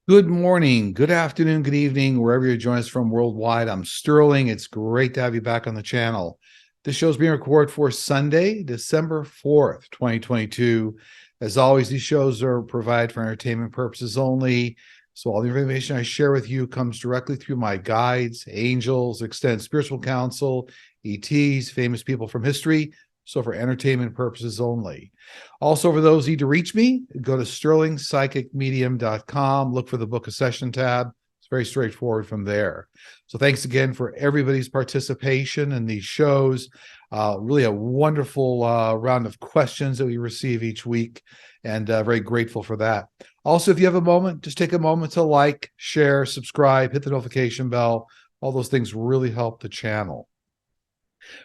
Good morning, good afternoon, good evening, wherever you're joining us from worldwide. I'm Sterling. It's great to have you back on the channel. This show is being recorded for Sunday, December 4th, 2022. As always, these shows are provided for entertainment purposes only. So all the information I share with you comes directly through my guides, angels, extended spiritual counsel, ETs, famous people from history. So for entertainment purposes only. Also, for those who need to reach me, go to sterlingpsychicmedium.com, look for the Book a Session tab. It's very straightforward from there. So thanks again for everybody's participation in these shows. Really a wonderful round of questions that we receive each week, and very grateful for that. Also, if you have a moment, just take a moment to like, share, subscribe, hit the notification bell. All those things really help the channel.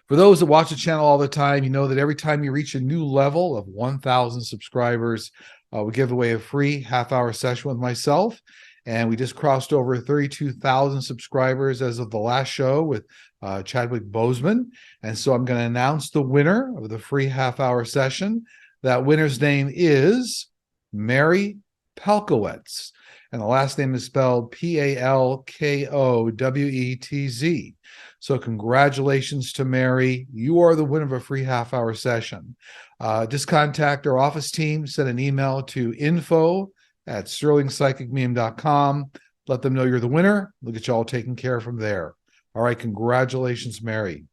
For those that watch the channel all the time, you know that every time you reach a new level of 1,000 subscribers, we give away a free half-hour session with myself. And we just crossed over 32,000 subscribers as of the last show with Chadwick Boseman. And so I'm going to announce the winner of the free half-hour session. That winner's name is Mary Pelkowitz. And the last name is spelled Palkowetz. So congratulations to Mary. You are the winner of a free half-hour session. Just contact our office team, send an email to info@sterlingpsychicmedium.com. Let them know you're the winner. We'll get you all taken care of from there. All right, congratulations, Mary.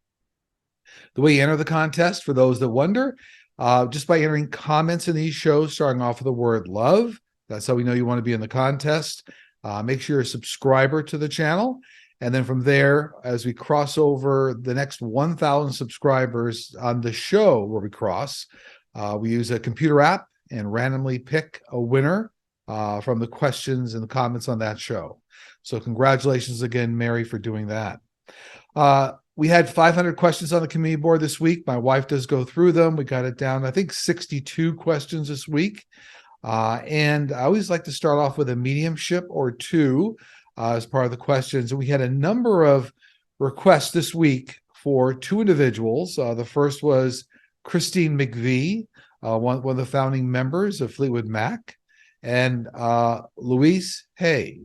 The way you enter the contest, for those that wonder, just by entering comments in these shows, starting off with the word love. That's how we know you want to be in the contest. Make sure you're a subscriber to the channel. And then from there, as we cross over the next 1,000 subscribers on the show where we cross, we use a computer app and randomly pick a winner from the questions and the comments on that show. So congratulations again, Mary, for doing that. We had 500 questions on the community board this week. My wife does go through them. We got it down, I think, 62 questions this week. And I always like to start off with a mediumship or two as part of the questions. And we had a number of requests this week for two individuals. The first was Christine McVie, one of the founding members of Fleetwood Mac, and Louise Hay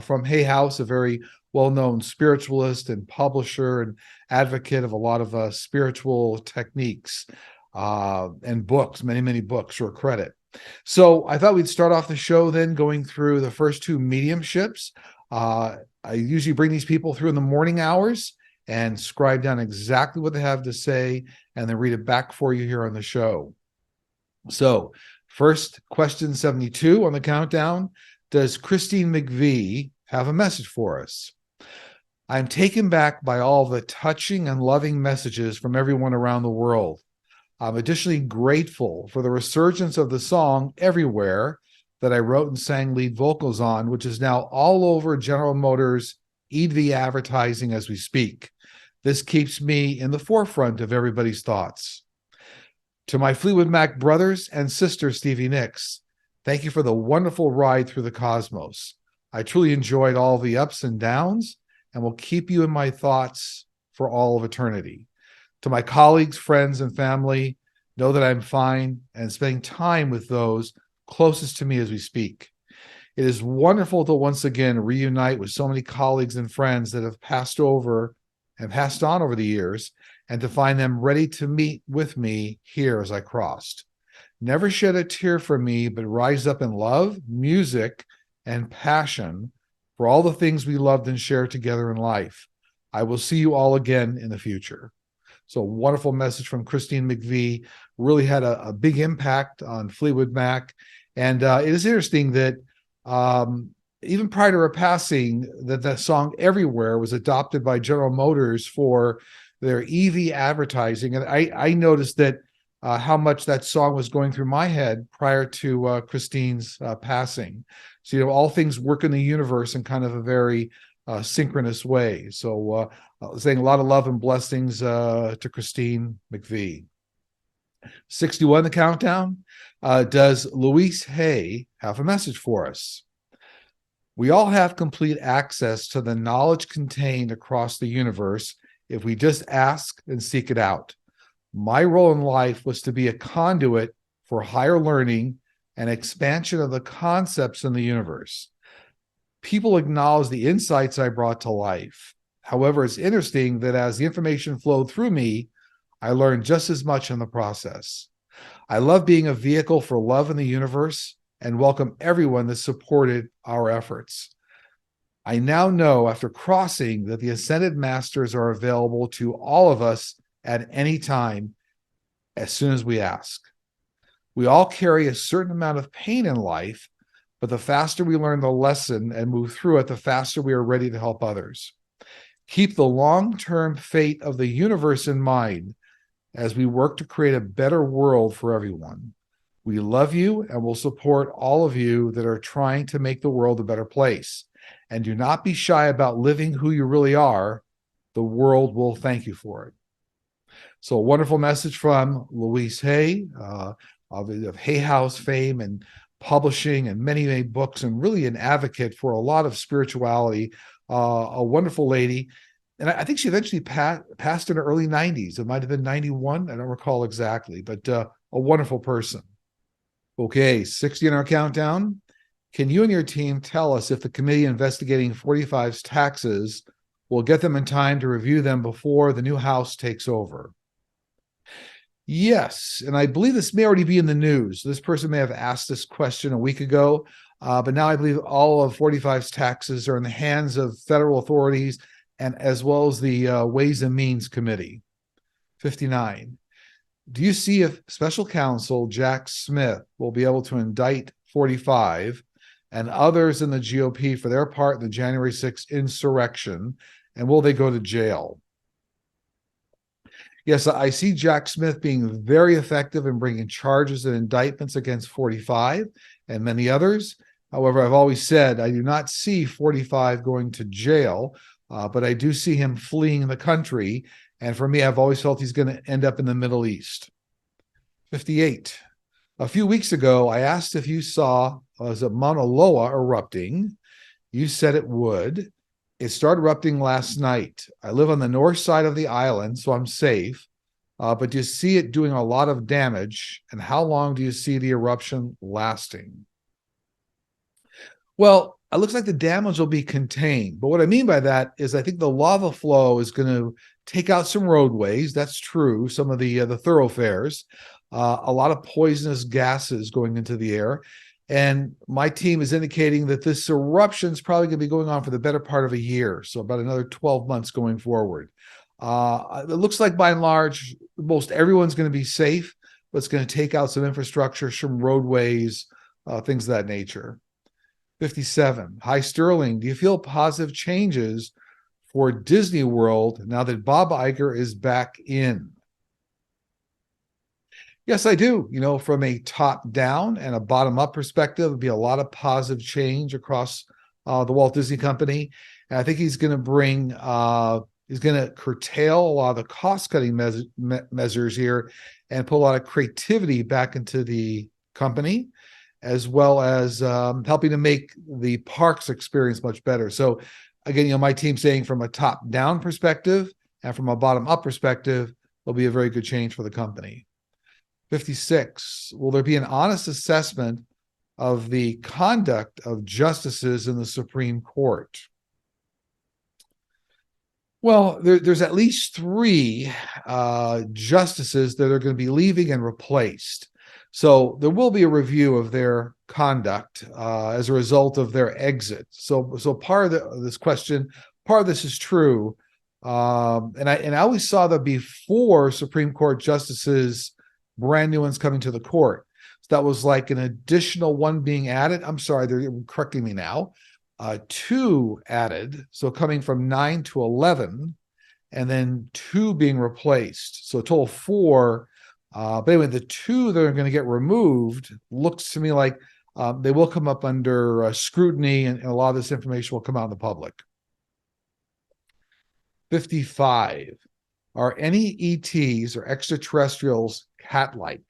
from Hay House, a very well-known spiritualist and publisher and advocate of a lot of spiritual techniques and books, many books, to her credit. So I thought we'd start off the show then going through the first two mediumships. I usually bring these people through in the morning hours and scribe down exactly what they have to say and then read it back for you here on the show. So first, question 72 on the countdown. Does Christine McVie have a message for us? I'm taken back by all the touching and loving messages from everyone around the world. I'm additionally grateful for the resurgence of the song Everywhere that I wrote and sang lead vocals on, which is now all over General Motors EV advertising as we speak. This keeps me in the forefront of everybody's thoughts. To my Fleetwood Mac brothers and sister, Stevie Nicks, thank you for the wonderful ride through the cosmos. I truly enjoyed all the ups and downs and will keep you in my thoughts for all of eternity. To my colleagues, friends, and family, know that I'm fine and spending time with those closest to me as we speak. It is wonderful to once again reunite with so many colleagues and friends that have passed over and passed on over the years, and to find them ready to meet with me here as I crossed. Never shed a tear for me, but rise up in love, music, and passion for all the things we loved and shared together in life. I will see you all again in the future. So a wonderful message from Christine McVie. Really had a big impact on Fleetwood Mac. And it is interesting that even prior to her passing, that song Everywhere was adopted by General Motors for their EV advertising. And I noticed that how much that song was going through my head prior to Christine's passing. So, you know, all things work in the universe in kind of a very synchronous way. So saying a lot of love and blessings to Christine McVie. 61, the countdown. Does Louise Hay have a message for us? We all have complete access to the knowledge contained across the universe if we just ask and seek it out. My role in life was to be a conduit for higher learning and expansion of the concepts in the universe. People acknowledge the insights I brought to life. However, it's interesting that as the information flowed through me, I learned just as much in the process. I love being a vehicle for love in the universe and welcome everyone that supported our efforts. I now know after crossing that the Ascended Masters are available to all of us at any time as soon as we ask. We all carry a certain amount of pain in life, but the faster we learn the lesson and move through it, the faster we are ready to help others. Keep the long-term fate of the universe in mind as we work to create a better world for everyone. We love you and will support all of you that are trying to make the world a better place. And do not be shy about living who you really are. The world will thank you for it. So a wonderful message from Louise Hay, of Hay House fame and publishing and many, many books, and really an advocate for a lot of spirituality, a wonderful lady. And I think she eventually passed in her early 90s. It might have been 91. I don't recall exactly, but a wonderful person. Okay, 60 in our countdown. Can you and your team tell us if the committee investigating 45's taxes will get them in time to review them before the new House takes over? Yes, and I believe this may already be in the news. This person may have asked this question a week ago, but now I believe all of 45's taxes are in the hands of federal authorities and as well as the Ways and Means Committee. 59. Do you see if special counsel Jack Smith will be able to indict 45 and others in the GOP for their part in the January 6th insurrection, and will they go to jail? Yes, I see Jack Smith being very effective in bringing charges and indictments against 45 and many others. However, I've always said I do not see 45 going to jail, but I do see him fleeing the country. And for me, I've always felt he's going to end up in the Middle East. 58. A few weeks ago, I asked if you saw Mauna Loa erupting. You said it would. It started erupting last night. I live on the north side of the island, so I'm safe. But do you see it doing a lot of damage? And how long do you see the eruption lasting? Well, it looks like the damage will be contained. But what I mean by that is I think the lava flow is going to take out some roadways. That's true. Some of the thoroughfares. A lot of poisonous gases going into the air. And my team is indicating that this eruption is probably going to be going on for the better part of a year. So about another 12 months going forward. It looks like by and large, most everyone's going to be safe, but it's going to take out some infrastructure, some roadways, things of that nature. 57. Hi, Sterling. Do you feel positive changes for Disney World now that Bob Iger is back in? Yes, I do. You know, from a top-down and a bottom-up perspective, it'd be a lot of positive change across the Walt Disney Company. And I think he's going to bring, he's going to curtail a lot of the cost-cutting measures here and put a lot of creativity back into the company, as well as helping to make the parks experience much better. So again, you know, my team's saying from a top-down perspective and from a bottom-up perspective, there'll be a very good change for the company. 56. Will there be an honest assessment of the conduct of justices in the Supreme Court? Well, there's at least 3 justices that are going to be leaving and replaced. So there will be a review of their conduct as a result of their exit. So part of this question, part of this is true. And I always saw that before Supreme Court justices, brand new ones coming to the court. So that was like an additional one being added. I'm sorry, they're correcting me now. 2 added, so coming from 9 to 11, and then 2 being replaced. So a total of 4. But anyway, the 2 that are going to get removed looks to me like they will come up under scrutiny, and a lot of this information will come out in the public. 55. Are any ETs or extraterrestrials cat-like?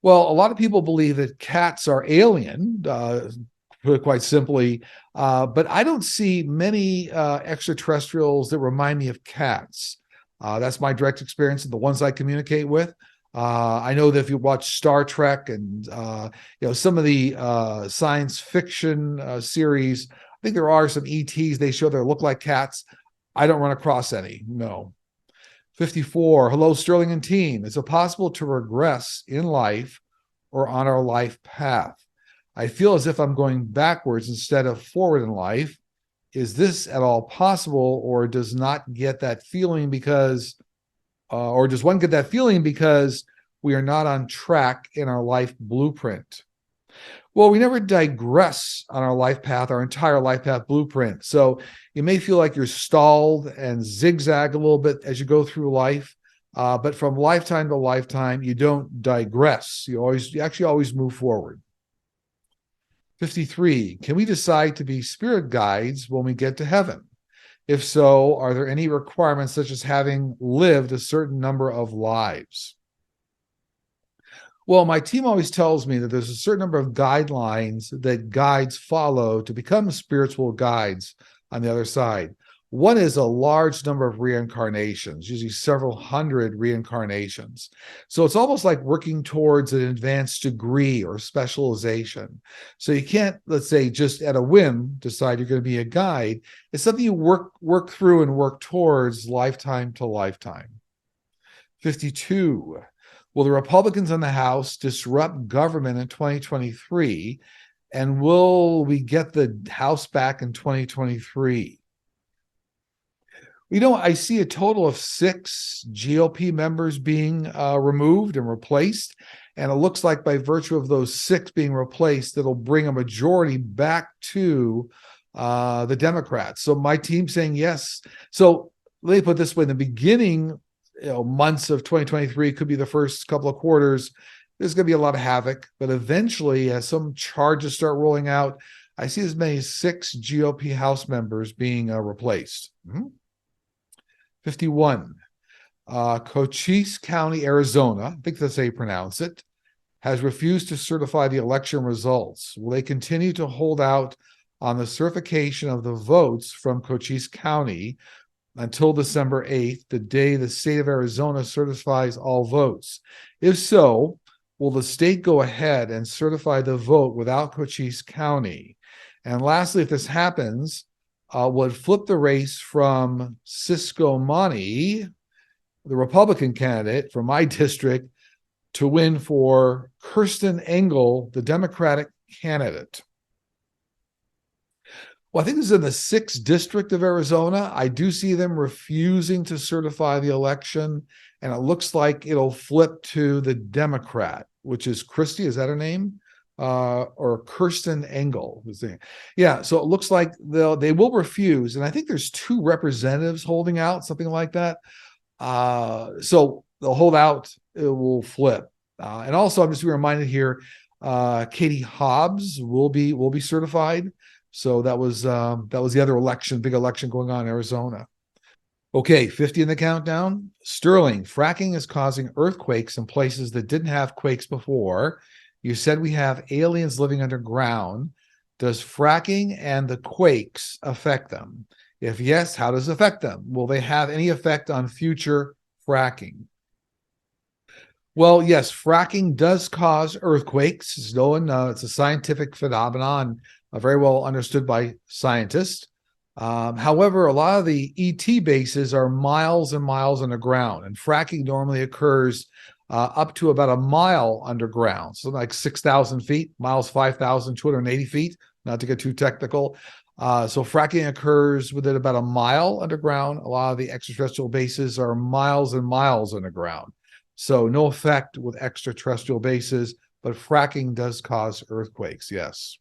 Well, a lot of people believe that cats are alien, put it quite simply, but I don't see many extraterrestrials that remind me of cats. That's my direct experience of the ones I communicate with. I know that if you watch Star Trek and some of the science fiction series, I think there are some ETs they show that look like cats. I don't run across any. No. 54. Hello, Sterling and team. Is it possible to regress in life or on our life path? I feel as if I'm going backwards instead of forward in life. Is this at all possible, or does not get that feeling because, or does one get that feeling because we are not on track in our life blueprint? Well, we never digress on our life path, our entire life path blueprint. So you may feel like you're stalled and zigzag a little bit as you go through life. But from lifetime to lifetime, you don't digress. You actually always move forward. 53. Can we decide to be spirit guides when we get to heaven? If so, are there any requirements such as having lived a certain number of lives? Well, my team always tells me that there's a certain number of guidelines that guides follow to become spiritual guides on the other side. One is a large number of reincarnations, usually several hundred reincarnations. So it's almost like working towards an advanced degree or specialization. So you can't, let's say, just at a whim decide you're going to be a guide. It's something you work through and work towards lifetime to lifetime. 52. Will the Republicans in the House disrupt government in 2023? And will we get the House back in 2023? I see a total of 6 GOP members being removed and replaced. And it looks like by virtue of those 6 being replaced, it'll bring a majority back to the Democrats. So my team's saying yes. So let me put it this way. In the beginning, months of 2023 could be the first couple of quarters. There's going to be a lot of havoc, but eventually, as some charges start rolling out, I see as many as 6 GOP House members being replaced. 51. Cochise County, Arizona, I think that's how you pronounce it, has refused to certify the election results. Will they continue to hold out on the certification of the votes from Cochise County until December 8th, the day the state of Arizona certifies all votes? If so, will the state go ahead and certify the vote without Cochise County? And lastly, if this happens, would flip the race from Cisco Money, the Republican candidate from my district, to win for Kirsten Engel, the Democratic candidate. Well, I think this is in the 6th district of Arizona. I do see them refusing to certify the election, and it looks like it'll flip to the Democrat, which is Christie. Is that her name? Or Kirsten Engel. Yeah, so it looks like they will refuse, and I think there's 2 representatives holding out, something like that. So they'll hold out, it will flip. And also, I'm just reminded here, Katie Hobbs will be certified. So that was the other election, big election going on in Arizona. Okay, 50 in the countdown. Sterling, fracking is causing earthquakes in places that didn't have quakes before. You said we have aliens living underground. Does fracking and the quakes affect them? If yes, how does it affect them? Will they have any effect on future fracking? Well, yes, fracking does cause earthquakes. It's known, it's a scientific phenomenon, very well understood by scientists. However, a lot of the ET bases are miles and miles underground, and fracking normally occurs up to about a mile underground, so like 6,000 feet, miles 5,280 feet, not to get too technical. So fracking occurs within about a mile underground. A lot of the extraterrestrial bases are miles and miles underground. So no effect with extraterrestrial bases, but fracking does cause earthquakes, yes.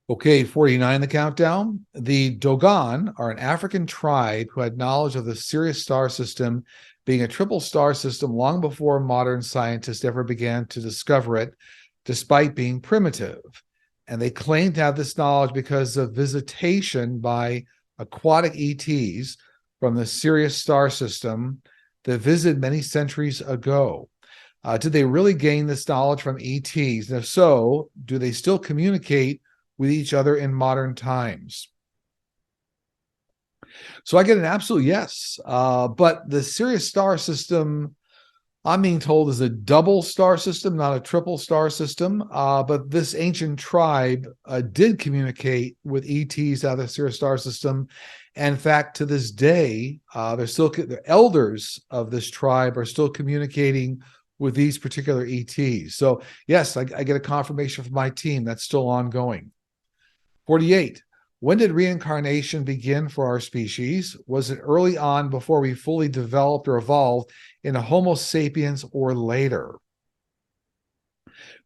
Okay, 49 the countdown. The Dogon are an African tribe who had knowledge of the Sirius star system being a triple star system long before modern scientists ever began to discover it, despite being primitive. And they claim to have this knowledge because of visitation by aquatic ETs from the Sirius star system that visited many centuries ago. Did they really gain this knowledge from ETs? And if so, do they still communicate with each other in modern times? So I get an absolute yes. But the Sirius star system, I'm being told is a double star system, not a triple star system. But this ancient tribe did communicate with ETs out of the Sirius star system. And in fact, to this day, the elders of this tribe are still communicating with these particular ETs. So yes, I get a confirmation from my team that's still ongoing. 48. When did reincarnation begin for our species? Was it early on before we fully developed or evolved into Homo sapiens or later?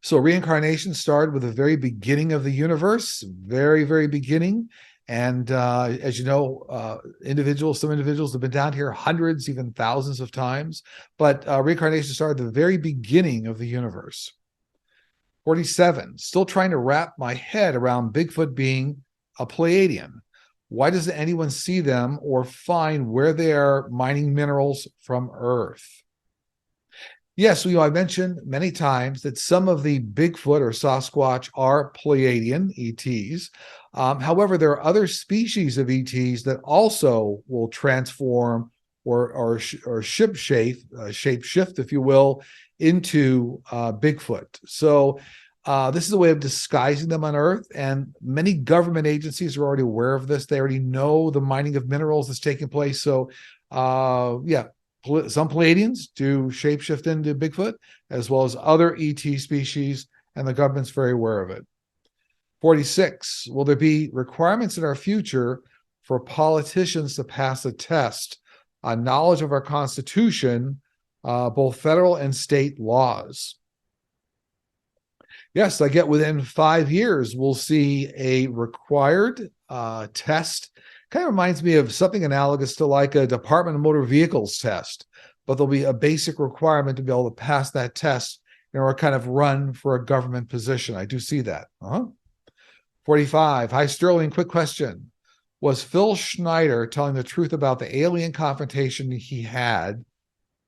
So reincarnation started with the very beginning of the universe, very, very beginning. And as you know, some individuals have been down here hundreds, even thousands of times. But reincarnation started at the very beginning of the universe. 47. Still trying to wrap my head around Bigfoot being a Pleiadian. Why doesn't anyone see them or find where they are mining minerals from Earth? Yes, I mentioned many times that some of the Bigfoot or Sasquatch are Pleiadian ETs. However, there are other species of ETs that also will transform or shape shift, if you will, into Bigfoot. So this is a way of disguising them on Earth, and many government agencies are already aware of this. They already know the mining of minerals that's taking place. So some Pleiadians do shapeshift into Bigfoot, as well as other ET species, and the government's very aware of it. 46. Will there be requirements in our future for politicians to pass a test on knowledge of our Constitution, both federal and state laws? Yes, I get within 5 years, we'll see a required test. Kind of reminds me of something analogous to like a Department of Motor Vehicles test, but there'll be a basic requirement to be able to pass that test in order to kind of run for a government position. I do see that. 45. Hi, Sterling. Quick question. Was Phil Schneider telling the truth about the alien confrontation he had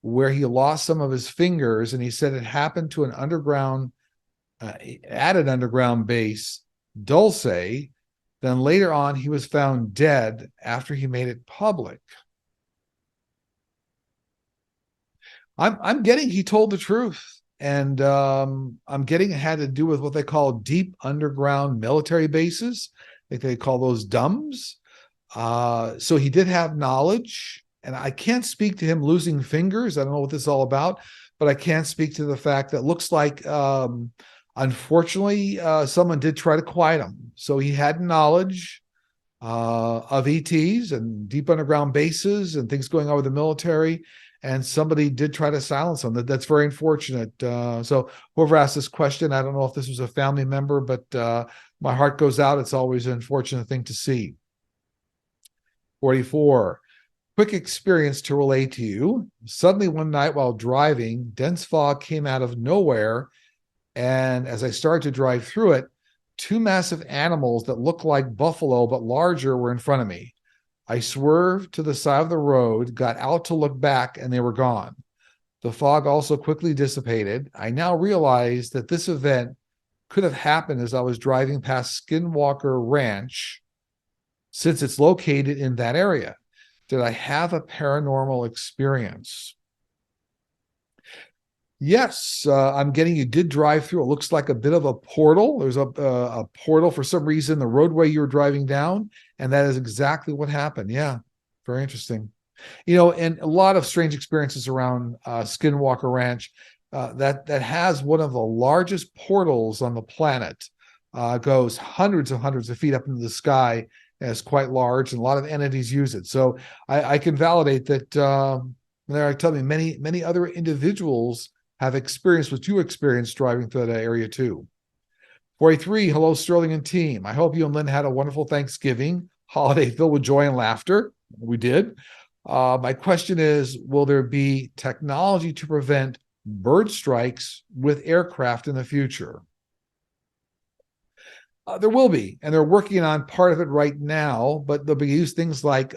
where he lost some of his fingers, and he said it happened to an underground at an underground base, Dulce. Then later on, he was found dead after he made it public. I'm getting he told the truth, and I'm getting it had to do with what they call deep underground military bases. I think they call those DUMBs. So he did have knowledge, and I can't speak to him losing fingers. I don't know what this is all about, but I can speak to the fact that it looks like unfortunately, someone did try to quiet him. So he had knowledge of ETs and deep underground bases and things going on with the military, and somebody did try to silence him. That's very unfortunate. So whoever asked this question, I don't know if this was a family member, but my heart goes out. It's always an unfortunate thing to see. 44. Quick experience to relate to you. Suddenly one night while driving, dense fog came out of nowhere. And as I started to drive through it, 2 massive animals that looked like buffalo but larger were in front of me. I swerved to the side of the road, got out to look back, and they were gone. The fog also quickly dissipated. I now realize that this event could have happened as I was driving past Skinwalker Ranch, since it's located in that area. Did I have a paranormal experience? Yes, I'm getting you did drive through. It looks like a bit of a portal. There's a portal for some reason, the roadway you were driving down, and that is exactly what happened. Yeah, very interesting. And a lot of strange experiences around Skinwalker Ranch. That has one of the largest portals on the planet. Goes hundreds of feet up into the sky, and it's quite large, and a lot of entities use it. So I can validate that. There are telling me many other individuals have experienced what you experienced driving through that area too. 43, hello, Sterling and team. I hope you and Lynn had a wonderful Thanksgiving holiday filled with joy and laughter. We did. My question is, will there be technology to prevent bird strikes with aircraft in the future? There will be, and they're working on part of it right now, but they'll be used things like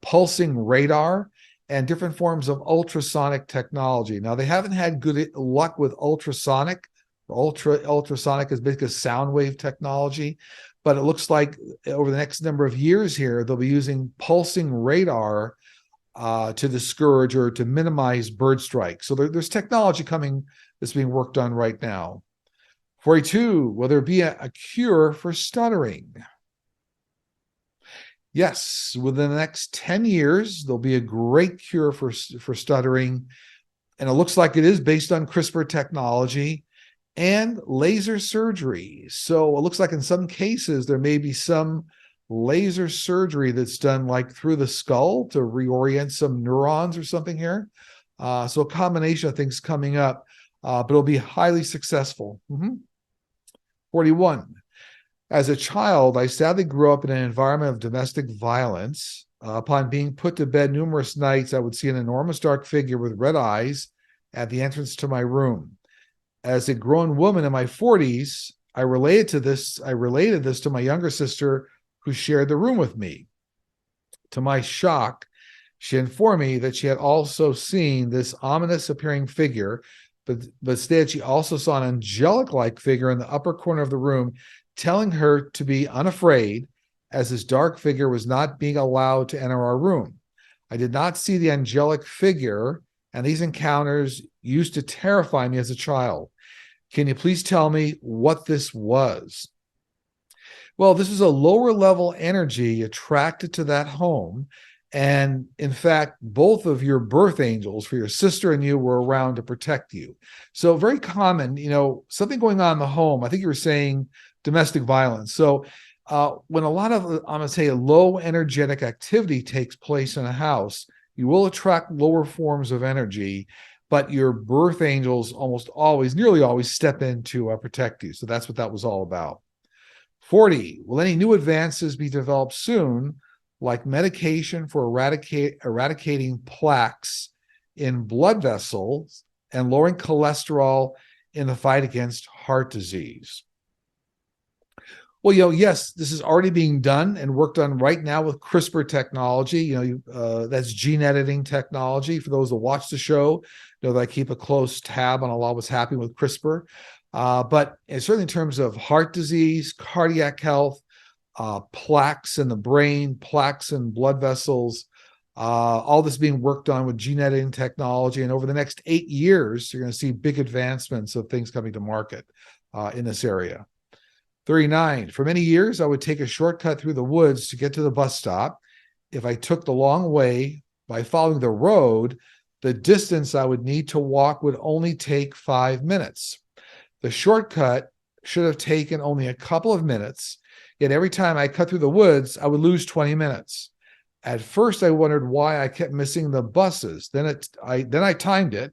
pulsing radar and different forms of ultrasonic technology. Now, they haven't had good luck with ultrasonic. Ultrasonic is basically sound wave technology, but it looks like over the next number of years here, they'll be using pulsing radar to discourage or to minimize bird strikes. So there's technology coming that's being worked on right now. 42, will there be a cure for stuttering? Yes, within the next 10 years, there'll be a great cure for stuttering. And it looks like it is based on CRISPR technology and laser surgery. So it looks like in some cases, there may be some laser surgery that's done like through the skull to reorient some neurons or something here. So a combination of things coming up, but it'll be highly successful. 41. As a child, I sadly grew up in an environment of domestic violence. Upon being put to bed numerous nights, I would see an enormous dark figure with red eyes at the entrance to my room. As a grown woman in my 40s, I related this to my younger sister who shared the room with me. To my shock, she informed me that she had also seen this ominous appearing figure, but instead she also saw an angelic-like figure in the upper corner of the room, telling her to be unafraid, as this dark figure was not being allowed to enter our room. I did not see the angelic figure, and these encounters used to terrify me as a child. Can you please tell me what this was? Well, this is a lower level energy attracted to that home. And in fact, both of your birth angels for your sister and you were around to protect you. So very common, something going on in the home. I think you were saying domestic violence. So when a lot of, I'm going to say, low energetic activity takes place in a house, you will attract lower forms of energy, but your birth angels nearly always step in to protect you. So that's what that was all about. 40, will any new advances be developed soon, like medication for eradicating plaques in blood vessels and lowering cholesterol in the fight against heart disease? Well, yes, this is already being done and worked on right now with CRISPR technology. That's gene editing technology. For those that watch the show, know that I keep a close tab on a lot of what's happening with CRISPR. But certainly in terms of heart disease, cardiac health, plaques in the brain, plaques in blood vessels, all this being worked on with gene editing technology. And over the next 8 years, you're going to see big advancements of things coming to market in this area. 39, for many years, I would take a shortcut through the woods to get to the bus stop. If I took the long way by following the road, the distance I would need to walk would only take 5 minutes. The shortcut should have taken only a couple of minutes, yet every time I cut through the woods, I would lose 20 minutes. At first, I wondered why I kept missing the buses. Then I timed it,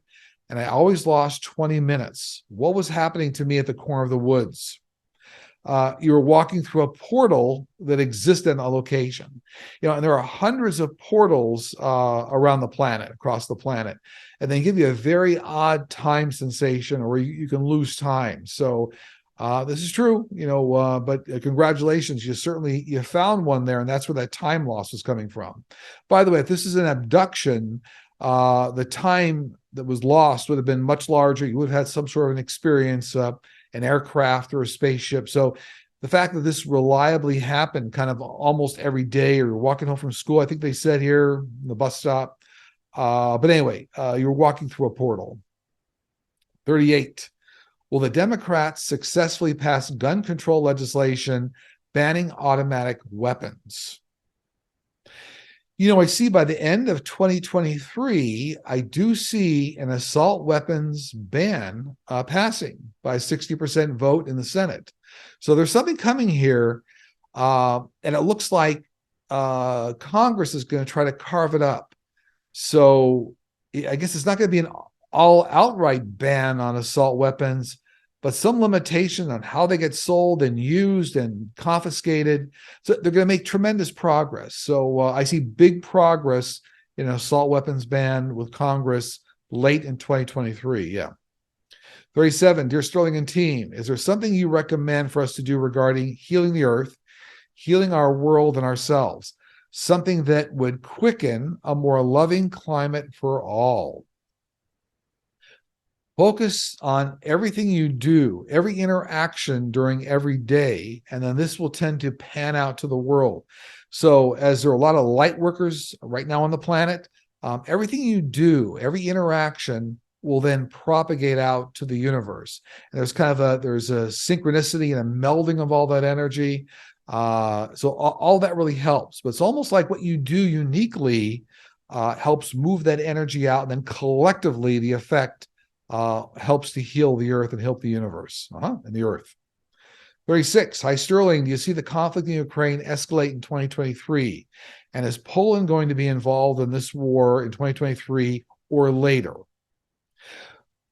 and I always lost 20 minutes. What was happening to me at the corner of the woods? You were walking through a portal that existed in a location. And there are hundreds of portals around the planet, across the planet, and they give you a very odd time sensation, or you can lose time. So this is true, but congratulations, you found one there, and that's where that time loss was coming from. By the way, if this is an abduction, the time that was lost would have been much larger. You would have had some sort of an experience, an aircraft or a spaceship. So the fact that this reliably happened kind of almost every day, or you're walking home from school, I think they said here, the bus stop. But anyway, you're walking through a portal. 38. Will the Democrats successfully pass gun control legislation banning automatic weapons? I see by the end of 2023, I do see an assault weapons ban passing by a 60% vote in the Senate. So there's something coming here, and it looks like Congress is going to try to carve it up. So I guess it's not going to be an outright ban on assault weapons, but some limitation on how they get sold and used and confiscated. So they're going to make tremendous progress. So I see big progress in an assault weapons ban with Congress late in 2023. Yeah. 37, dear Sterling and team, is there something you recommend for us to do regarding healing the earth, healing our world and ourselves? Something that would quicken a more loving climate for all. Focus on everything you do, every interaction during every day, and then this will tend to pan out to the world. So as there are a lot of light workers right now on the planet, Everything you do, every interaction will then propagate out to the universe. And there's a synchronicity and a melding of all that energy. So all that really helps. But it's almost like what you do uniquely helps move that energy out, and then collectively the effect helps to heal the earth and help the universe and the earth. 36. Hi, Sterling. Do you see the conflict in Ukraine escalate in 2023? And is Poland going to be involved in this war in 2023 or later?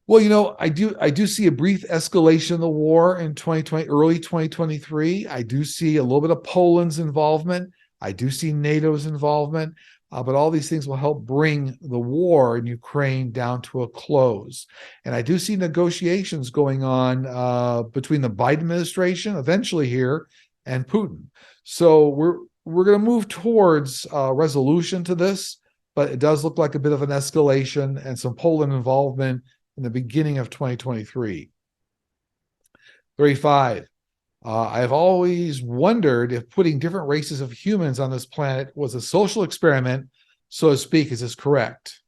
Well, I do see a brief escalation of the war in 2020, early 2023. I do see a little bit of Poland's involvement. I do see NATO's involvement. But all these things will help bring the war in Ukraine down to a close. And I do see negotiations going on between the Biden administration, eventually here, and Putin. So we're going to move towards resolution to this, but it does look like a bit of an escalation and some Poland involvement in the beginning of 2023. 35. I have always wondered if putting different races of humans on this planet was a social experiment, so to speak. Is this correct?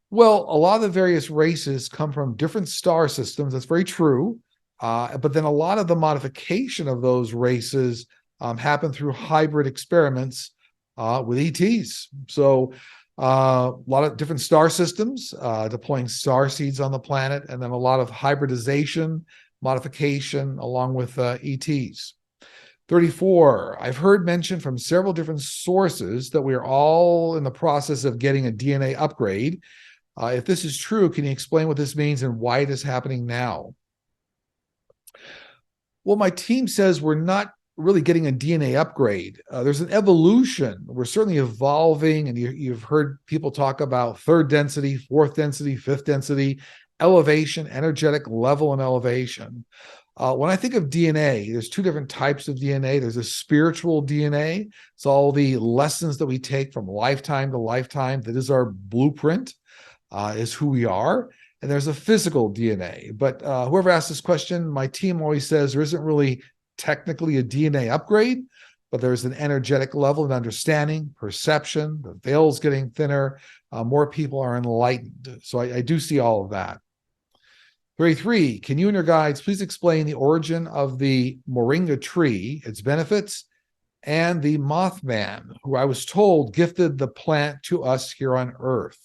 Well, a lot of the various races come from different star systems. That's very true. But then a lot of the modification of those races happen through hybrid experiments with ETs. So a lot of different star systems deploying star seeds on the planet, and then a lot of hybridization, modification along with ETs. 34. I've heard mention from several different sources that we are all in the process of getting a DNA upgrade. If this is true, can you explain what this means and why it is happening now? Well, my team says we're not really getting a DNA upgrade. There's an evolution. We're certainly evolving, and you've heard people talk about third density, fourth density, fifth density, elevation, energetic level, and elevation. When I think of DNA, there's two different types of DNA. There's a spiritual DNA. It's all the lessons that we take from lifetime to lifetime. That is our blueprint, is who we are. And there's a physical DNA. But whoever asked this question, my team always says there isn't really technically a DNA upgrade, but there's an energetic level of understanding, perception, the veil's getting thinner, more people are enlightened. So I do see all of that. 33, can you and your guides please explain the origin of the moringa tree, its benefits, and the Mothman, who I was told gifted the plant to us here on Earth?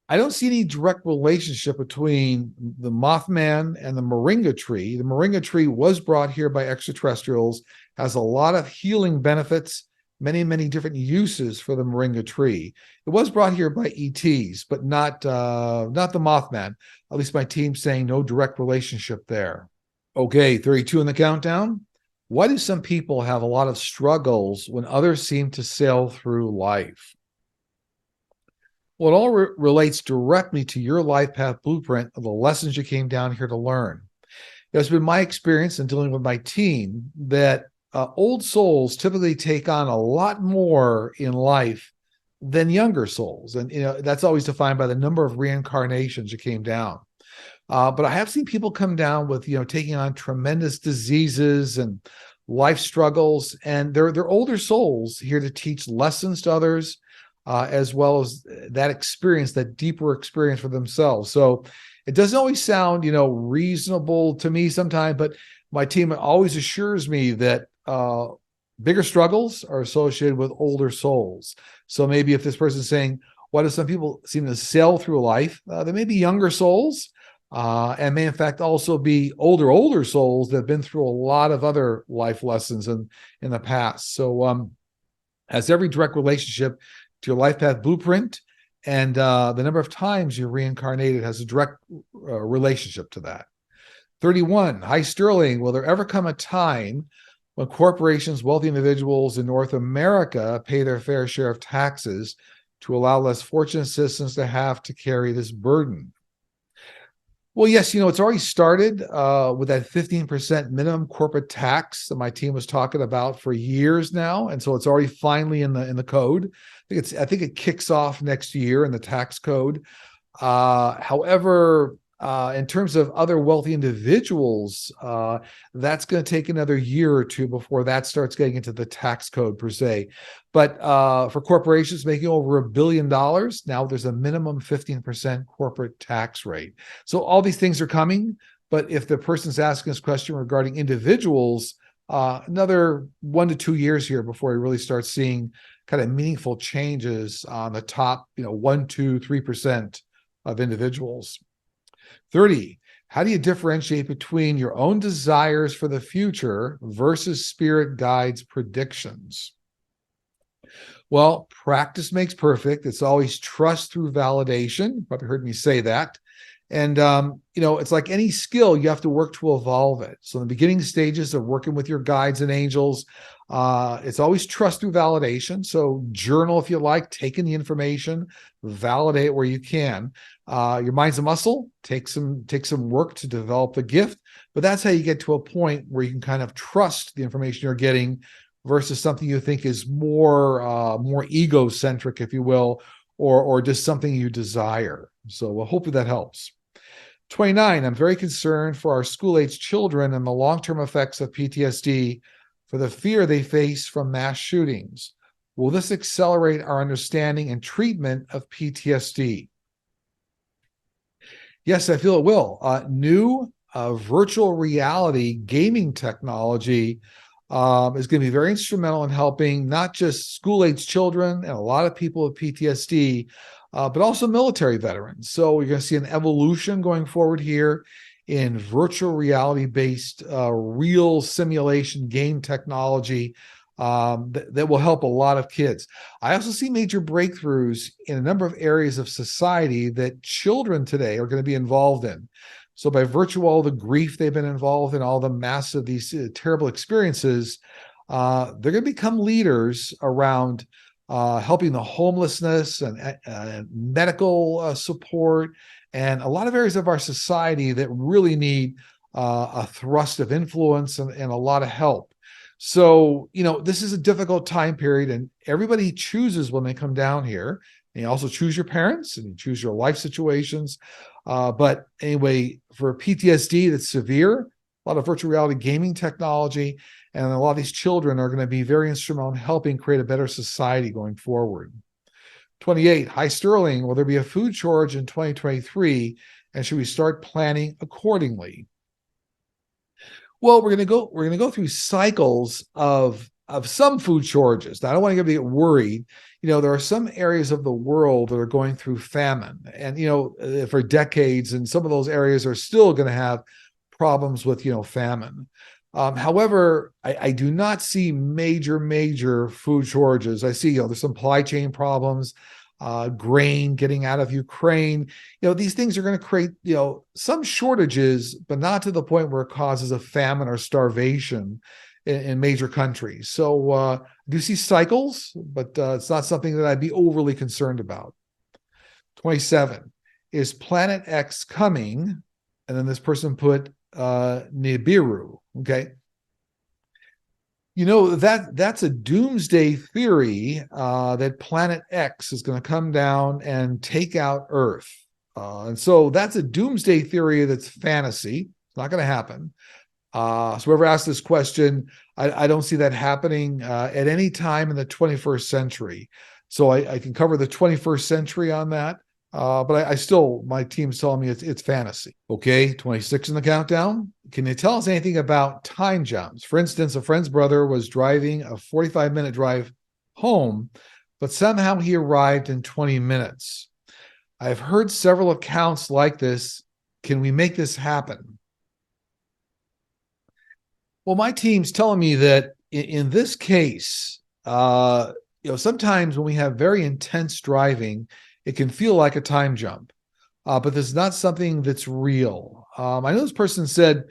I don't see any direct relationship between the Mothman and the moringa tree. The moringa tree was brought here by extraterrestrials, has a lot of healing benefits, many, many different uses for the moringa tree. It was brought here by ETs, but not the Mothman. At least my team's saying no direct relationship there. Okay, 32 in the countdown. Why do some people have a lot of struggles when others seem to sail through life? Well, it all relates directly to your life path blueprint of the lessons you came down here to learn. It's been my experience in dealing with my team that old souls typically take on a lot more in life than younger souls. And, that's always defined by the number of reincarnations you came down. But I have seen people come down with, taking on tremendous diseases and life struggles, and they're older souls here to teach lessons to others, as well as that experience, that deeper experience for themselves. So it doesn't always sound, reasonable to me sometimes, but my team always assures me that bigger struggles are associated with older souls. So maybe if this person's saying, why do some people seem to sail through life? There may be younger souls, and may in fact also be older souls that have been through a lot of other life lessons in the past. So has every direct relationship to your life path blueprint, and the number of times you're reincarnated has a direct relationship to that. 31, hi Sterling, will there ever come a time when corporations, wealthy individuals in North America pay their fair share of taxes to allow less fortunate citizens to have to carry this burden? Well, yes, it's already started with that 15% minimum corporate tax that my team was talking about for years now, and so it's already finally in the code. I think it kicks off next year in the tax code. However, In terms of other wealthy individuals, that's going to take another year or two before that starts getting into the tax code per se. But for corporations making over $1 billion, now there's a minimum 15% corporate tax rate. So all these things are coming. But if the person's asking this question regarding individuals, another 1 to 2 years here before we really start seeing kind of meaningful changes on the top, 1, 2, 3% of individuals. 30, how do you differentiate between your own desires for the future versus spirit guides' predictions? Well, practice makes perfect. It's always trust through validation. You probably heard me say that. And, it's like any skill, you have to work to evolve it. So in the beginning stages of working with your guides and angels, it's always trust through validation. So journal if you like, take in the information, validate where you can. Your mind's a muscle, take some work to develop the gift, but that's how you get to a point where you can kind of trust the information you're getting versus something you think is more egocentric, if you will, or just something you desire. So hopefully that helps. 29, I'm very concerned for our school-age children and the long-term effects of PTSD for the fear they face from mass shootings. Will this accelerate our understanding and treatment of PTSD? Yes, I feel it will. New virtual reality gaming technology is going to be very instrumental in helping not just school-age children and a lot of people with PTSD, but also military veterans. So we're going to see an evolution going forward here in virtual reality-based real simulation game technology that will help a lot of kids. I also see major breakthroughs in a number of areas of society that children today are going to be involved in. So by virtue of all the grief they've been involved in, all the massive, these terrible experiences, they're going to become leaders around helping the homelessness and medical support, and a lot of areas of our society that really need a thrust of influence and a lot of help. So, this is a difficult time period, and everybody chooses when they come down here. And you also choose your parents and you choose your life situations. But anyway, for PTSD that's severe, a lot of virtual reality gaming technology, and a lot of these children are going to be very instrumental in helping create a better society going forward. 28, hi Sterling, will there be a food shortage in 2023, and should we start planning accordingly? Well, we're going to go through cycles of some food shortages. Now, I don't want to get worried. There are some areas of the world that are going through famine, and for decades, and some of those areas are still going to have problems with famine. However, I do not see major food shortages. I see there's some supply chain problems, grain getting out of Ukraine. These things are going to create some shortages, but not to the point where it causes a famine or starvation in major countries. So I do see cycles, but it's not something that I'd be overly concerned about. 27, is Planet X coming? And then this person put Nibiru. Okay. That's a doomsday theory that Planet X is going to come down and take out Earth. And so that's a doomsday theory that's fantasy. It's not going to happen. So whoever asked this question, I don't see that happening at any time in the 21st century. So I can cover the 21st century on that. But I still, my team's telling me it's fantasy. Okay, 26 in the countdown. Can you tell us anything about time jumps? For instance, a friend's brother was driving a 45-minute drive home, but somehow he arrived in 20 minutes. I've heard several accounts like this. Can we make this happen? Well, my team's telling me that in this case, sometimes when we have very intense driving, it can feel like a time jump, but this is not something that's real. I know this person said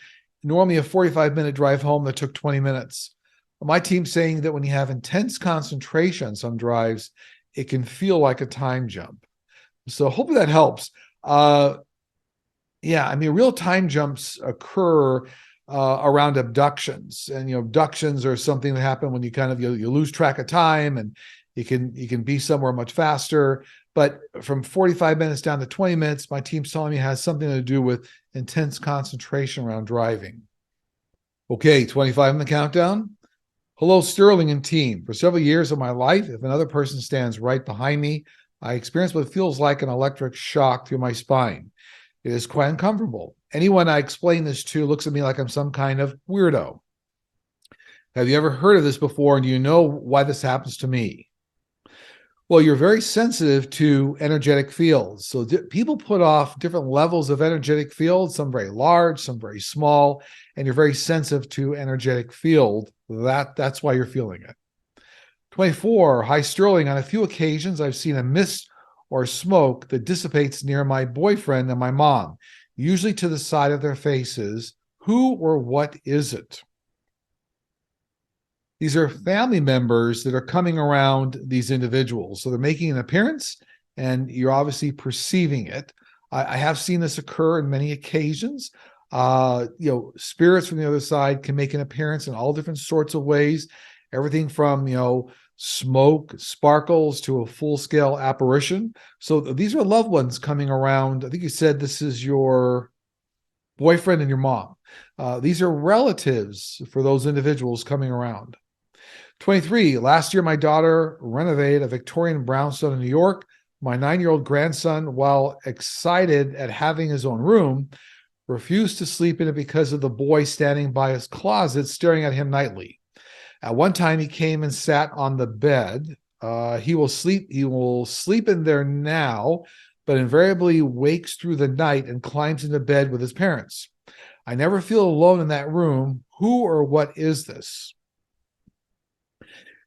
normally a 45-minute drive home that took 20 minutes. My team's saying that when you have intense concentration on some drives, it can feel like a time jump. So hopefully that helps. Real time jumps occur around abductions, and abductions are something that happen when you kind of you lose track of time and You can be somewhere much faster, but from 45 minutes down to 20 minutes, my team's telling me it has something to do with intense concentration around driving. Okay, 25 in the countdown. Hello, Sterling and team. For several years of my life, if another person stands right behind me, I experience what feels like an electric shock through my spine. It is quite uncomfortable. Anyone I explain this to looks at me like I'm some kind of weirdo. Have you ever heard of this before, and do you know why this happens to me? Well, you're very sensitive to energetic fields. So people put off different levels of energetic fields, some very large, some very small, and you're very sensitive to energetic field. That's why you're feeling it. 24, hi Sterling. On a few occasions, I've seen a mist or smoke that dissipates near my boyfriend and my mom, usually to the side of their faces. Who or what is it? These are family members that are coming around these individuals. So they're making an appearance, and you're obviously perceiving it. I have seen this occur in many occasions. Spirits from the other side can make an appearance in all different sorts of ways. Everything from, smoke, sparkles to a full-scale apparition. So these are loved ones coming around. I think you said this is your boyfriend and your mom. These are relatives for those individuals coming around. 23, last year my daughter renovated a Victorian brownstone in New York. My 9-year-old grandson, while excited at having his own room, refused to sleep in it because of the boy standing by his closet staring at him nightly. At one time, he came and sat on the bed. He will sleep in there now, but invariably wakes through the night and climbs into bed with his parents. I never feel alone in that room. Who or what is this?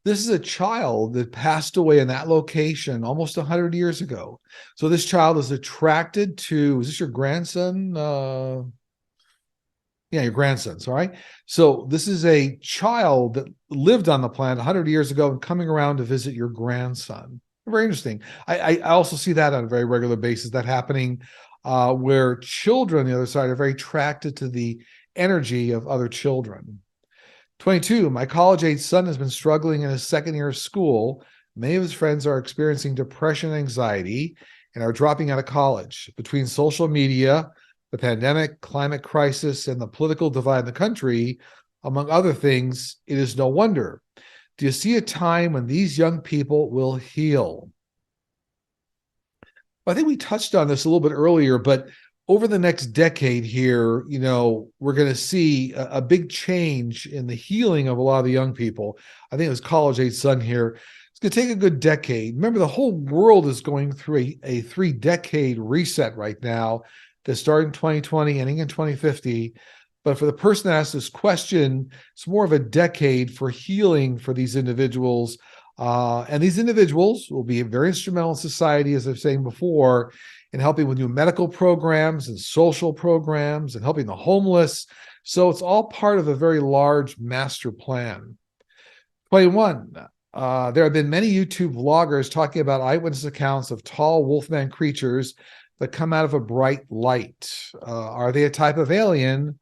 This is a child that passed away in that location almost 100 years ago. So this child is attracted to, is this your grandson? Yeah, your grandsons, all right? So this is a child that lived on the planet 100 years ago and coming around to visit your grandson. Very interesting. I also see that on a very regular basis, that happening where children on the other side are very attracted to the energy of other children. 22, my college-age son has been struggling in his second year of school. Many of his friends are experiencing depression and anxiety and are dropping out of college. Between social media, the pandemic, climate crisis, and the political divide in the country, among other things, it is no wonder. Do you see a time when these young people will heal? I think we touched on this a little bit earlier, but over the next decade here, we're going to see a big change in the healing of a lot of the young people. I think it was college-age son here. It's going to take a good decade. Remember, the whole world is going through a 3-decade reset right now that started in 2020, ending in 2050. But for the person that asked this question, it's more of a decade for healing for these individuals. And these individuals will be very instrumental in society, as I was saying before, in helping with new medical programs and social programs and helping the homeless. So it's all part of a very large master plan. 21, there have been many YouTube vloggers talking about eyewitness accounts of tall wolfman creatures that come out of a bright light. Are they a type of alien,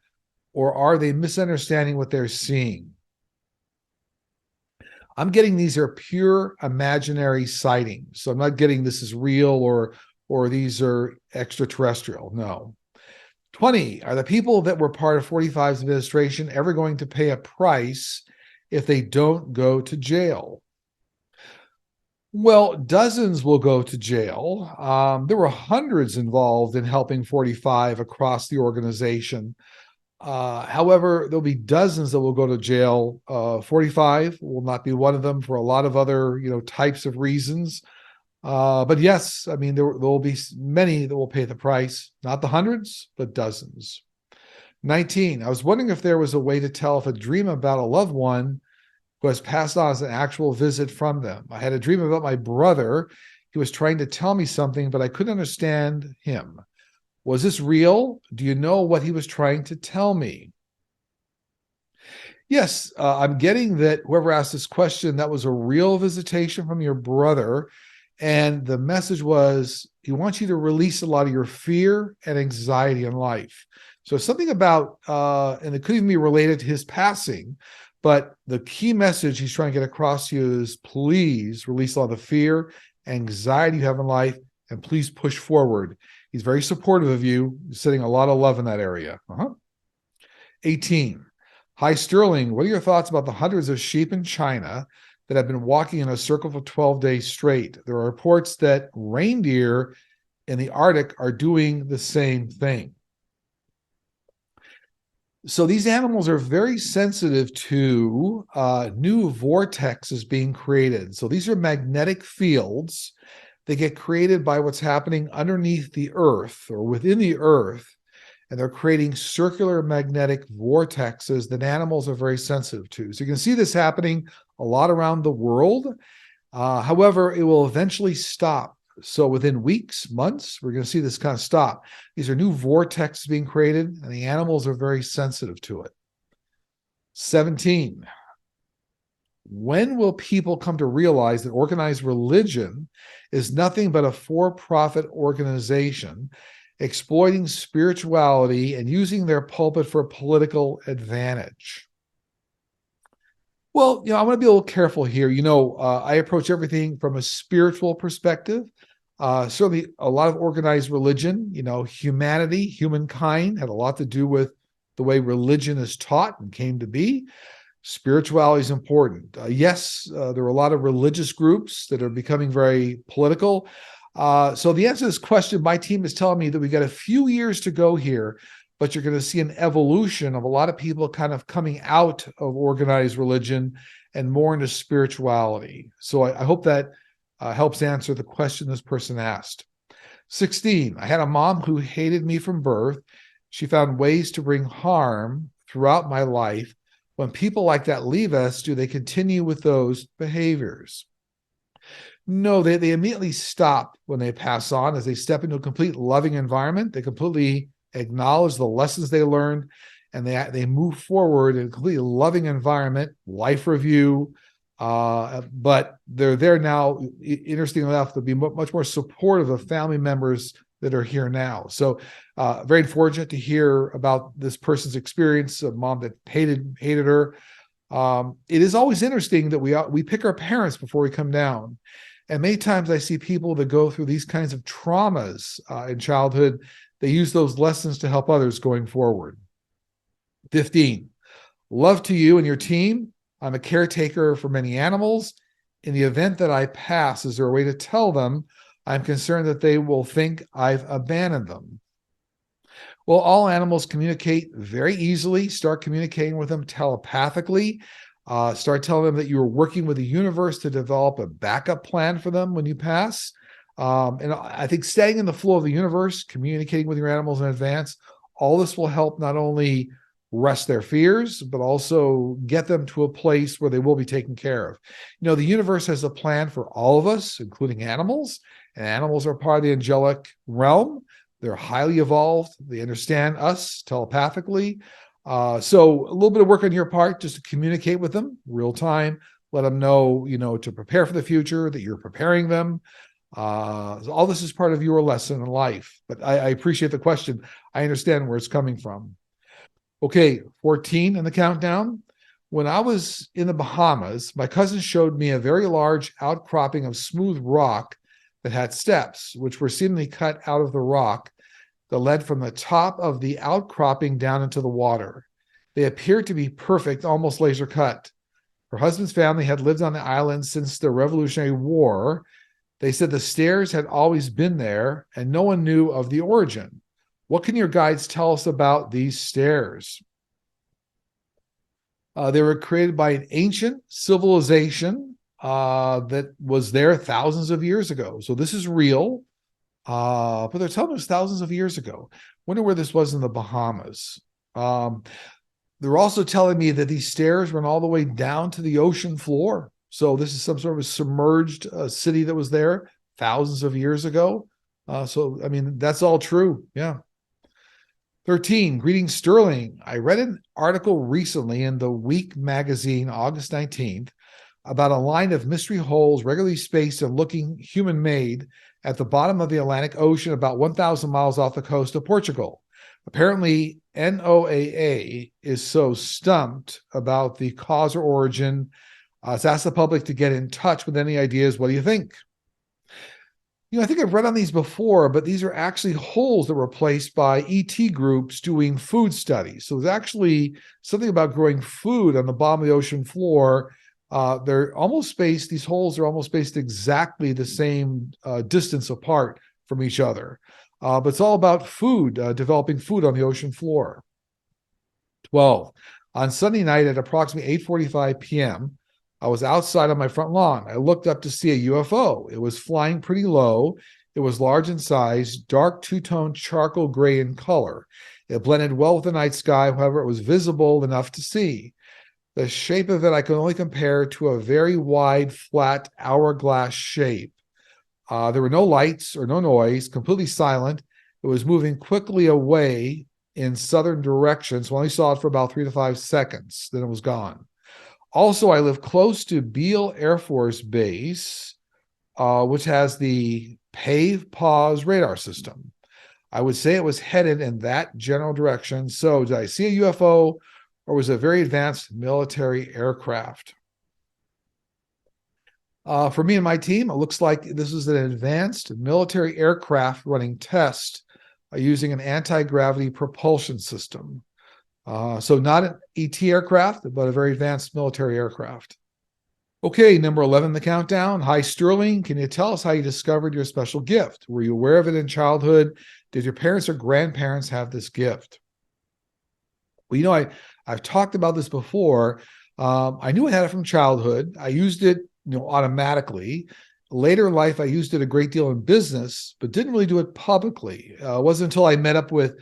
or are they misunderstanding what they're seeing? I'm getting these are pure imaginary sightings. So I'm not getting this is real or these are extraterrestrial. No. 20, are the people that were part of 45's administration ever going to pay a price if they don't go to jail? Well, dozens will go to jail. There were hundreds involved in helping 45 across the organization. However, there'll be dozens that will go to jail. 45 will not be one of them for a lot of other, types of reasons. But yes, I mean, there will be many that will pay the price, not the hundreds, but dozens. 19, I was wondering if there was a way to tell if a dream about a loved one who has passed on as an actual visit from them. I had a dream about my brother. He was trying to tell me something, but I couldn't understand him. Was this real? Do you know what he was trying to tell me? Yes, I'm getting that whoever asked this question, that was a real visitation from your brother. And the message was, he wants you to release a lot of your fear and anxiety in life. So something about, and it could even be related to his passing, But the key message he's trying to get across to you is please release all the fear, anxiety you have in life, and please push forward. He's very supportive of you, sending a lot of love in that area. 18. Hi, Sterling. What are your thoughts about the hundreds of sheep in China that have been walking in a circle for 12 days straight? There are reports that reindeer in the Arctic are doing the same thing. So these animals are very sensitive to new vortexes being created. So these are magnetic fields that get created by what's happening underneath the earth or within the earth, and they're creating circular magnetic vortexes that animals are very sensitive to. So you can see this happening a lot around the world. However, it will eventually stop. So within weeks, months, we're going to see this kind of stop. These are new vortexes being created, and the animals are very sensitive to it. 17. When will people come to realize that organized religion is nothing but a for-profit organization exploiting spirituality and using their pulpit for political advantage? Well, I want to be a little careful here. I approach everything from a spiritual perspective. Certainly a lot of organized religion, humanity, humankind had a lot to do with the way religion is taught and came to be. Spirituality is important. Yes, there are a lot of religious groups that are becoming very political. So the answer to this question, my team is telling me that we got a few years to go here, but you're going to see an evolution of a lot of people kind of coming out of organized religion and more into spirituality. So I hope that helps answer the question this person asked. 16, I had a mom who hated me from birth. She found ways to bring harm throughout my life. When people like that leave us, do they continue with those behaviors? No, they immediately stop when they pass on. As they step into a complete loving environment, they completely acknowledge the lessons they learned, and they move forward in a completely loving environment, life review, but they're there now. Interestingly enough, they'll be much more supportive of family members that are here now. So very fortunate to hear about this person's experience, a mom that hated her. It is always interesting that we pick our parents before we come down. And many times I see people that go through these kinds of traumas in childhood. They use those lessons to help others going forward. 15, love to you and your team. I'm a caretaker for many animals. In the event that I pass, is there a way to tell them I'm concerned that they will think I've abandoned them? Well, all animals communicate very easily. Start communicating with them telepathically. Start telling them that you're working with the universe to develop a backup plan for them when you pass. And I think staying in the flow of the universe, communicating with your animals in advance, all this will help not only rest their fears, but also get them to a place where they will be taken care of. The universe has a plan for all of us, including animals, and animals are part of the angelic realm. They're highly evolved. They understand us telepathically. So a little bit of work on your part just to communicate with them real time, let them know, to prepare for the future, that you're preparing them. All this is part of your lesson in life, but I appreciate the question. I understand where it's coming from. Okay, 14 in the countdown. When I was in the Bahamas, my cousin showed me a very large outcropping of smooth rock that had steps, which were seemingly cut out of the rock that led from the top of the outcropping down into the water. They appeared to be perfect, almost laser cut. Her husband's family had lived on the island since the Revolutionary War. They said the stairs had always been there and no one knew of the origin. What can your guides tell us about these stairs? They were created by an ancient civilization that was there thousands of years ago. So this is real, but they're telling us thousands of years ago. Wonder where this was in the Bahamas. They're also telling me that these stairs run all the way down to the ocean floor. So this is some sort of submerged city that was there thousands of years ago. So, that's all true. Yeah. 13, greetings, Sterling. I read an article recently in the Week magazine, August 19th, about a line of mystery holes regularly spaced and looking human-made at the bottom of the Atlantic Ocean about 1,000 miles off the coast of Portugal. Apparently, NOAA is so stumped about the cause or origin. It's asked the public to get in touch with any ideas. What do you think? I think I've read on these before, but these are actually holes that were placed by ET groups doing food studies. So there's actually something about growing food on the bottom of the ocean floor. They're almost spaced, these holes are almost spaced exactly the same distance apart from each other. But it's all about food, developing food on the ocean floor. 12. On Sunday night at approximately 8:45 p.m., I was outside on my front lawn. I looked up to see a UFO. It was flying pretty low. It was large in size, dark two-tone charcoal gray in color. It blended well with the night sky. However, it was visible enough to see. The shape of it I could only compare to a very wide, flat hourglass shape. There were no lights or no noise, completely silent. It was moving quickly away in southern direction, so I only saw it for about 3 to 5 seconds. Then it was gone. Also, I live close to Beale Air Force Base, which has the PAVE-PAWS radar system. I would say it was headed in that general direction. So did I see a UFO, or was it a very advanced military aircraft? For me and my team, it looks like this is an advanced military aircraft running tests using an anti-gravity propulsion system. So not an ET aircraft, but a very advanced military aircraft. Okay, number 11 in the countdown. Hi, Sterling. Can you tell us how you discovered your special gift? Were you aware of it in childhood? Did your parents or grandparents have this gift? Well, I've talked about this before. I knew I had it from childhood. I used it, automatically. Later in life, I used it a great deal in business, but didn't really do it publicly. It wasn't until I met up with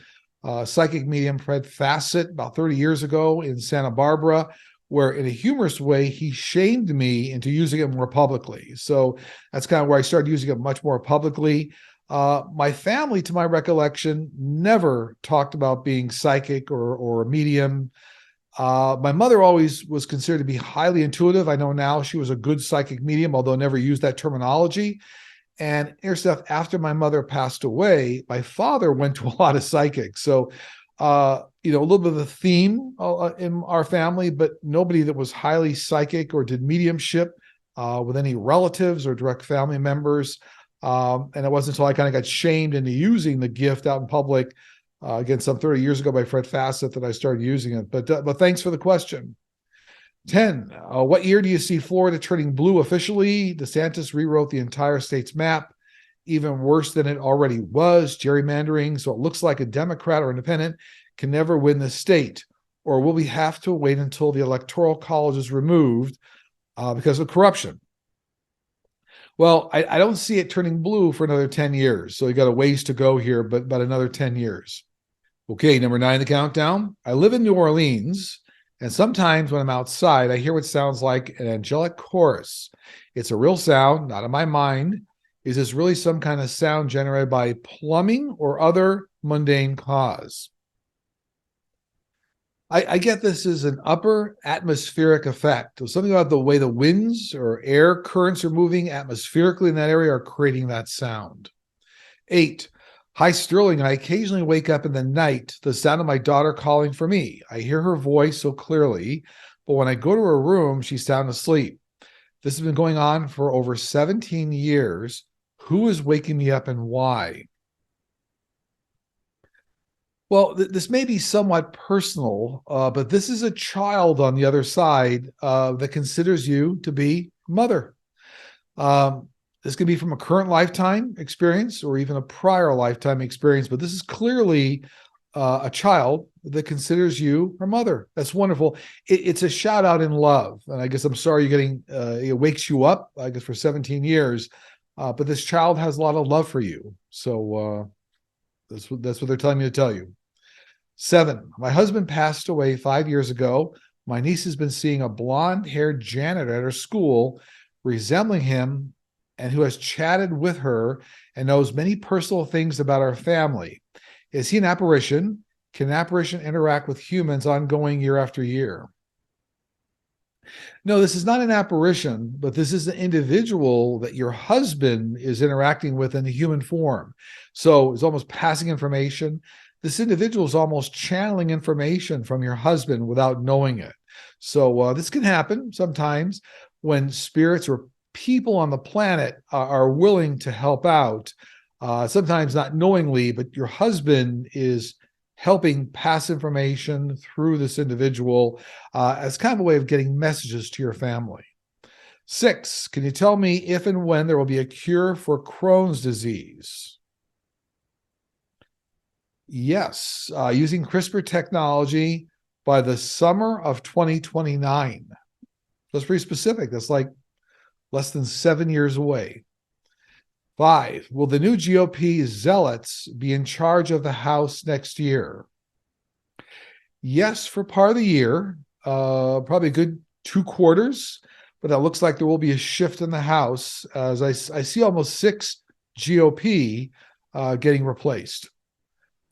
psychic medium Fred Fassett about 30 years ago in Santa Barbara, where in a humorous way, he shamed me into using it more publicly. So that's kind of where I started using it much more publicly. My family, to my recollection, never talked about being psychic or a medium. My mother always was considered to be highly intuitive. I know now she was a good psychic medium, although never used that terminology. And after my mother passed away, my father went to a lot of psychics. So, a little bit of a theme in our family, but nobody that was highly psychic or did mediumship with any relatives or direct family members. And it wasn't until I kind of got shamed into using the gift out in public, again, some 30 years ago by Fred Fassett, that I started using it. But thanks for the question. 10. What year do you see Florida turning blue officially? DeSantis rewrote the entire state's map, even worse than it already was, gerrymandering, so it looks like a Democrat or independent can never win the state. Or will we have to wait until the Electoral College is removed because of corruption? Well, I don't see it turning blue for another 10 years. So you got a ways to go here, but about another 10 years. Okay, number 9 in the countdown. I live in New Orleans, and sometimes when I'm outside, I hear what sounds like an angelic chorus. It's a real sound, not in my mind. Is this really some kind of sound generated by plumbing or other mundane cause? I get this as an upper atmospheric effect. So something about the way the winds or air currents are moving atmospherically in that area are creating that sound. 8. Hi, Sterling. I occasionally wake up in the night to the sound of my daughter calling for me. I hear her voice so clearly, but when I go to her room, she's sound asleep. This has been going on for over 17 years. Who is waking me up and why? Well, this may be somewhat personal, but this is a child on the other side that considers you to be mother. This could be from a current lifetime experience or even a prior lifetime experience, but this is clearly a child that considers you her mother. That's wonderful. It's a shout out in love. And I guess I'm sorry you're getting, it wakes you up, I guess, for 17 years. But this child has a lot of love for you. So that's what they're telling me to tell you. 7. My husband passed away 5 years ago. My niece has been seeing a blonde-haired janitor at her school resembling him and who has chatted with her and knows many personal things about our family. Is he an apparition? Can an apparition interact with humans ongoing year after year? No, this is not an apparition, but this is an individual that your husband is interacting with in a human form. So it's almost passing information. this individual is almost channeling information from your husband without knowing it. So this can happen sometimes when spirits or people on the planet are willing to help out, sometimes not knowingly, but your husband is helping pass information through this individual as kind of a way of getting messages to your family. 6, can you tell me if and when there will be a cure for Crohn's disease? Yes, using CRISPR technology by the summer of 2029. That's pretty specific. That's like less than 7 years away. 5, will the new GOP zealots be in charge of the House next year? Yes, for part of the year, probably a good 2 quarters, but that looks like there will be a shift in the House as I see almost 6 GOP getting replaced.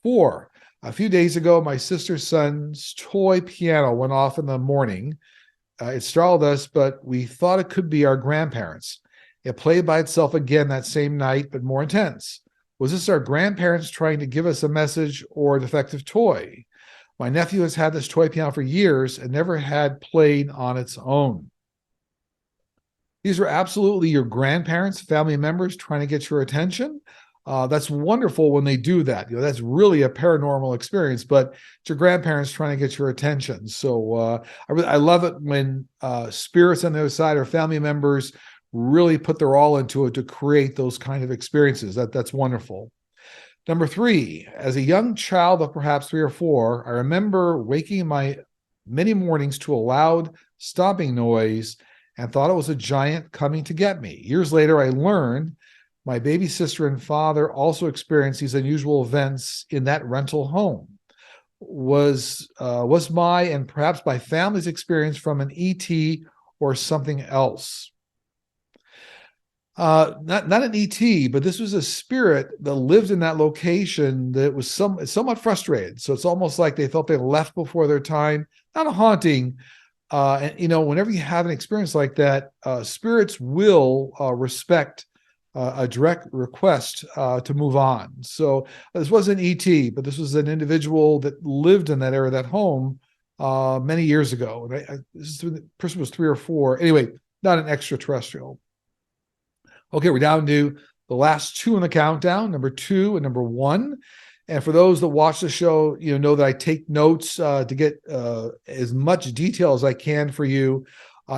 4, a few days ago, my sister's son's toy piano went off in the morning. It startled us, but we thought it could be our grandparents. It played by itself again that same night, but more intense. Was this our grandparents trying to give us a message or a defective toy? My nephew has had this toy piano for years and never had played on its own. These are absolutely your grandparents, family members trying to get your attention. That's wonderful when they do that. That's really a paranormal experience, but it's your grandparents trying to get your attention. So I love it when spirits on the other side or family members really put their all into it to create those kind of experiences. That's wonderful. Number 3, as a young child of perhaps 3 or 4, I remember waking my many mornings to a loud stomping noise and thought it was a giant coming to get me. Years later, I learned my baby sister and father also experienced these unusual events in that rental home. Was my and perhaps my family's experience from an ET or something else? Not an ET, but this was a spirit that lived in that location that was somewhat frustrated. So it's almost like they felt they left before their time. Not a haunting. And whenever you have an experience like that, spirits will respect a direct request to move on. So this wasn't ET, but this was an individual that lived in that area, that home, many years ago. And the person was 3 or 4. Anyway, not an extraterrestrial. Okay, we're down to the last 2 in the countdown, number 2 and number 1. And for those that watch the show, know that I take notes to get as much detail as I can for you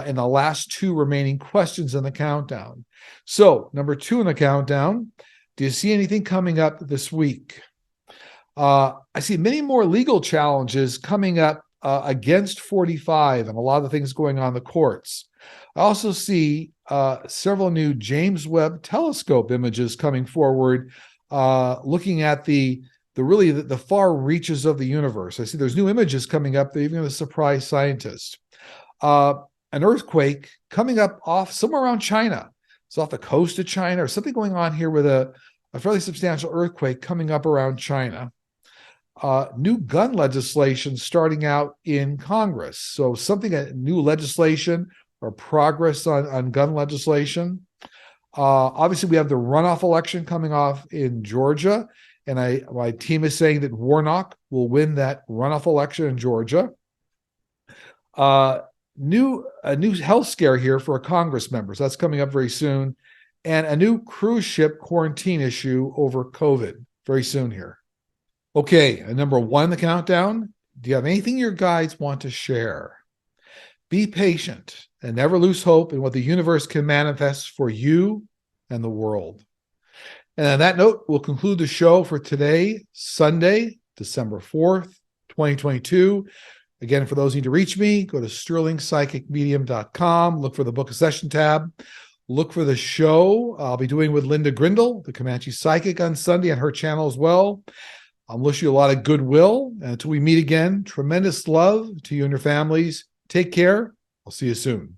in the last 2 remaining questions in the countdown. So, number 2 in the countdown, do you see anything coming up this week? I see many more legal challenges coming up against 45 and a lot of things going on in the courts. I also see several new James Webb Telescope images coming forward, looking at the far reaches of the universe. I see there's new images coming up that even going to surprise scientists. An earthquake coming up off somewhere around China. It's off the coast of China or something going on here with a fairly substantial earthquake coming up around China. New gun legislation starting out in Congress. So new legislation or progress on gun legislation. Obviously, we have the runoff election coming off in Georgia. And my team is saying that Warnock will win that runoff election in Georgia. A new health scare here for Congress members. That's coming up very soon. And a new cruise ship quarantine issue over COVID very soon here. Okay, number 1 in the countdown. Do you have anything your guides want to share? Be patient and never lose hope in what the universe can manifest for you and the world. And on that note, we'll conclude the show for today, Sunday, December 4th, 2022. Again, for those who need to reach me, go to sterlingpsychicmedium.com, look for the Book a Session tab, look for the show I'll be doing with Linda Grindle, the Comanche Psychic, on Sunday on her channel as well. I'll wish you a lot of goodwill. And until we meet again, tremendous love to you and your families. Take care. I'll see you soon.